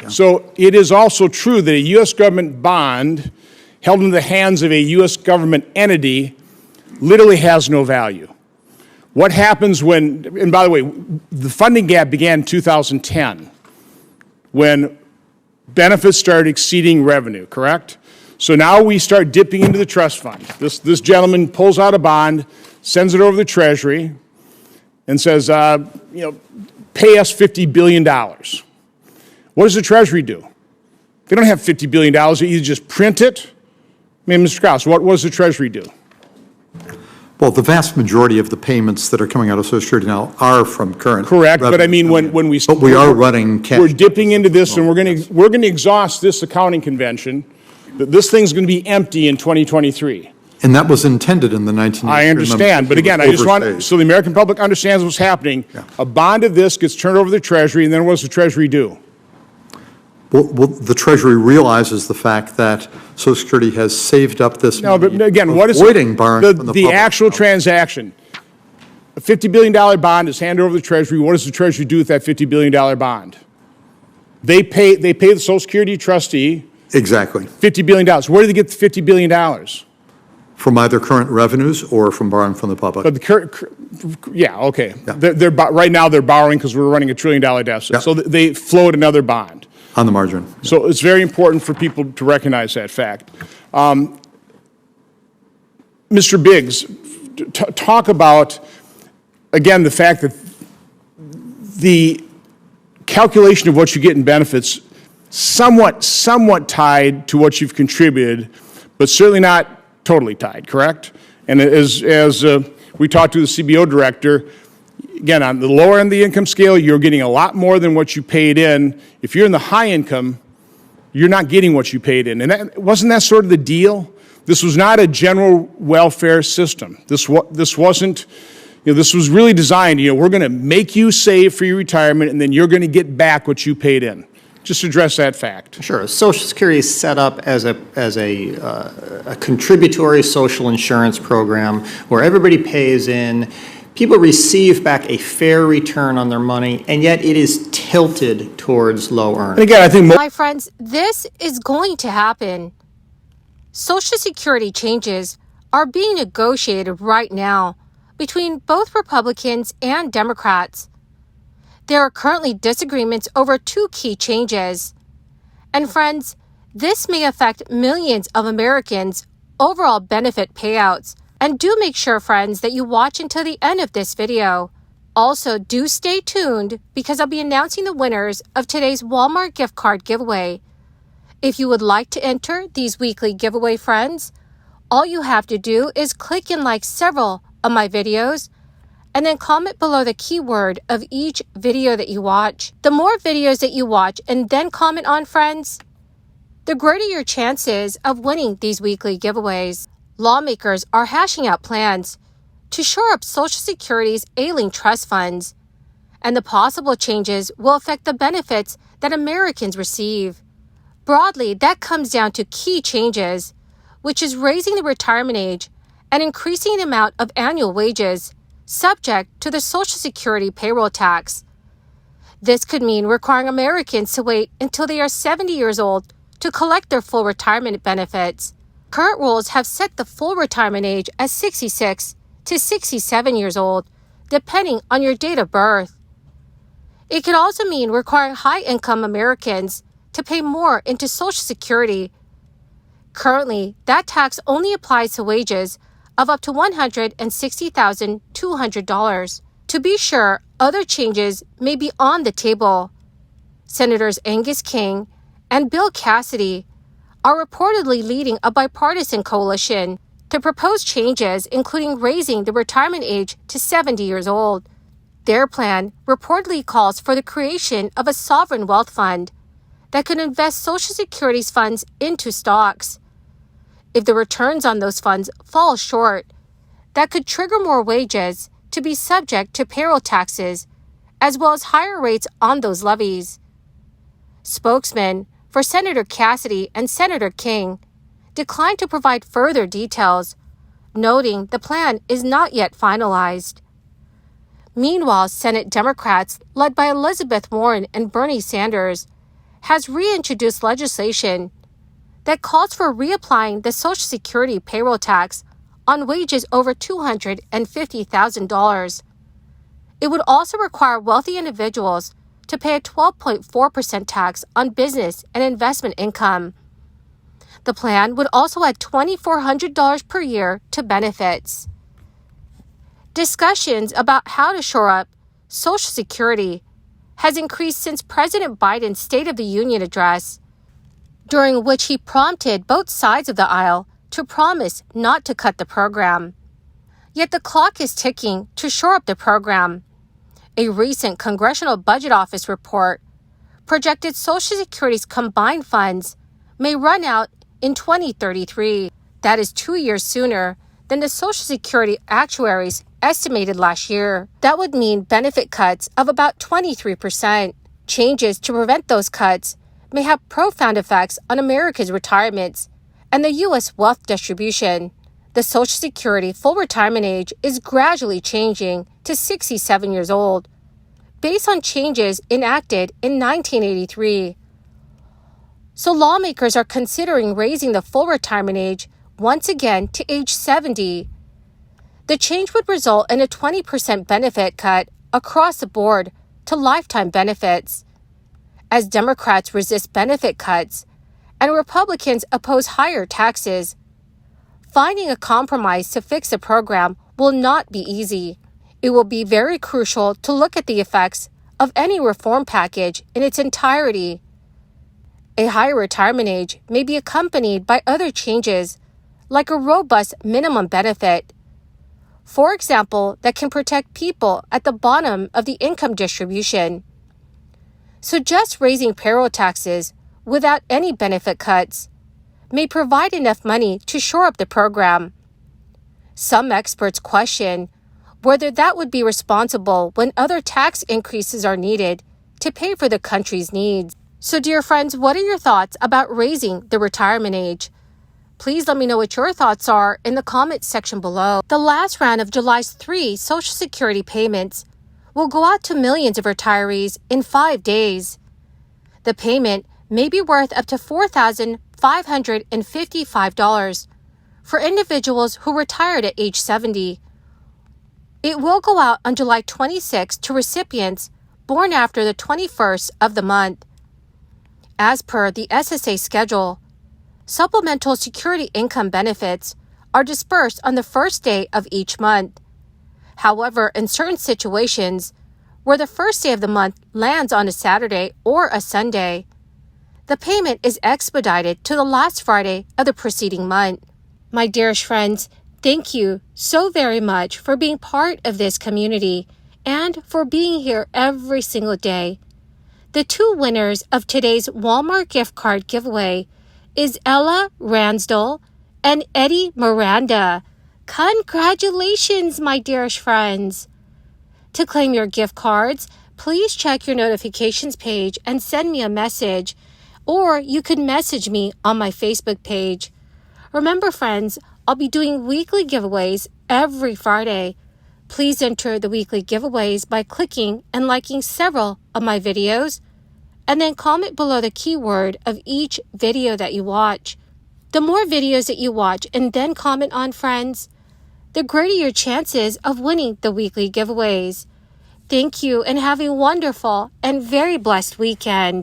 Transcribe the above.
So it is also true that a U.S. government bond held in the hands of a U.S. government entity literally has no value. What happens when, and by the way, the funding gap began in 2010 when benefits started exceeding revenue, correct? So now we start dipping into the trust fund. This gentleman pulls out a bond, sends it over to the Treasury, and says, pay us $50 billion. What does the Treasury do? They don't have $50 billion. They either just print it. I mean, Mr. Krause, what does the Treasury do? Well, the vast majority of the payments that are coming out of Social Security now are from current. Correct, but I mean, when we... But we are running cash. We're dipping into this, and we're going to exhaust this accounting convention. This thing's going to be empty in 2023. And that was intended in the 1980s. I understand, but again, I just want, so the American public understands what's happening. Yeah. A bond of this gets turned over to the Treasury, and then what does the Treasury do? Well, the Treasury realizes the fact that Social Security has saved up this money. No, but again, what is avoiding borrowing from the actual transaction? A $50 billion bond is handed over to the Treasury. What does the Treasury do with that $50 billion bond? They pay the Social Security trustee. Exactly. $50 billion. Where do they get the $50 billion? From either current revenues or from borrowing from the public. But yeah, okay. Yeah. Right now they're borrowing because we're running $1 trillion deficit. Yeah. So they float another bond. On the margin. Yeah. So it's very important for people to recognize that fact. Mr. Biggs, talk about, again, the fact that the calculation of what you get in benefits somewhat tied to what you've contributed, but certainly not totally tied, correct? And as we talked to the CBO director, again, on the lower end of the income scale, you're getting a lot more than what you paid in. If you're in the high income, you're not getting what you paid in. And wasn't that sort of the deal? This was not a general welfare system. This wasn't, this was really designed, we're going to make you save for your retirement, and then you're going to get back what you paid in. Just address that fact. Sure. Social Security is set up as a contributory social insurance program where everybody pays in. People receive back a fair return on their money, and yet it is tilted towards low earners. And again, I think my friends, this is going to happen. Social Security changes are being negotiated right now between both Republicans and Democrats. There are currently disagreements over two key changes. And friends, this may affect millions of Americans' overall benefit payouts. And do make sure, friends, that you watch until the end of this video. Also, do stay tuned because I'll be announcing the winners of today's Walmart gift card giveaway. If you would like to enter these weekly giveaway, friends, all you have to do is click and like several of my videos and then comment below the keyword of each video that you watch. The more videos that you watch and then comment on, friends, the greater your chances of winning these weekly giveaways. Lawmakers are hashing out plans to shore up Social Security's ailing trust funds, and the possible changes will affect the benefits that Americans receive. Broadly, that comes down to key changes, which is raising the retirement age and increasing the amount of annual wages subject to the Social Security payroll tax. This could mean requiring Americans to wait until they are 70 years old to collect their full retirement benefits. Current rules have set the full retirement age as 66 to 67 years old, depending on your date of birth. It could also mean requiring high-income Americans to pay more into Social Security. Currently, that tax only applies to wages of up to $160,200. To be sure, other changes may be on the table. Senators Angus King and Bill Cassidy are reportedly leading a bipartisan coalition to propose changes, including raising the retirement age to 70 years old. Their plan reportedly calls for the creation of a sovereign wealth fund that could invest Social Security's funds into stocks. If the returns on those funds fall short, that could trigger more wages to be subject to payroll taxes, as well as higher rates on those levies. Spokesman for Senator Cassidy and Senator King declined to provide further details, noting the plan is not yet finalized. Meanwhile, Senate Democrats, led by Elizabeth Warren and Bernie Sanders, has reintroduced legislation that calls for reapplying the Social Security payroll tax on wages over $250,000. It would also require wealthy individuals to pay a 12.4% tax on business and investment income. The plan would also add $2,400 per year to benefits. Discussions about how to shore up Social Security has increased since President Biden's State of the Union address, during which he prompted both sides of the aisle to promise not to cut the program. Yet the clock is ticking to shore up the program. A recent Congressional Budget Office report projected Social Security's combined funds may run out in 2033. That is 2 years sooner than the Social Security actuaries estimated last year. That would mean benefit cuts of about 23%. Changes to prevent those cuts may have profound effects on America's retirements and the U.S. wealth distribution. The Social Security full retirement age is gradually changing to 67 years old, based on changes enacted in 1983. So lawmakers are considering raising the full retirement age once again to age 70. The change would result in a 20% benefit cut across the board to lifetime benefits. As Democrats resist benefit cuts and Republicans oppose higher taxes, finding a compromise to fix the program will not be easy. It will be very crucial to look at the effects of any reform package in its entirety. A higher retirement age may be accompanied by other changes, like a robust minimum benefit, for example, that can protect people at the bottom of the income distribution. So just raising payroll taxes without any benefit cuts may provide enough money to shore up the program. Some experts question whether that would be responsible when other tax increases are needed to pay for the country's needs. So, dear friends, what are your thoughts about raising the retirement age? Please let me know what your thoughts are in the comments section below. The last round of July's 3 Social Security payments will go out to millions of retirees in 5 days. The payment may be worth up to $4,555 for individuals who retired at age 70. It will go out on July 26 to recipients born after the 21st of the month. As per the SSA schedule, supplemental security income benefits are dispersed on the first day of each month. However, in certain situations, where the first day of the month lands on a Saturday or a Sunday, the payment is expedited to the last Friday of the preceding month. My dearest friends, thank you so very much for being part of this community and for being here every single day. The 2 winners of today's Walmart gift card giveaway is Ella Ransdell and Eddie Miranda. Congratulations, my dearest friends! To claim your gift cards, please check your notifications page and send me a message, or you could message me on my Facebook page. Remember, friends, I'll be doing weekly giveaways every Friday. Please enter the weekly giveaways by clicking and liking several of my videos, and then comment below the keyword of each video that you watch. The more videos that you watch and then comment on, friends, the greater your chances of winning the weekly giveaways. Thank you and have a wonderful and very blessed weekend.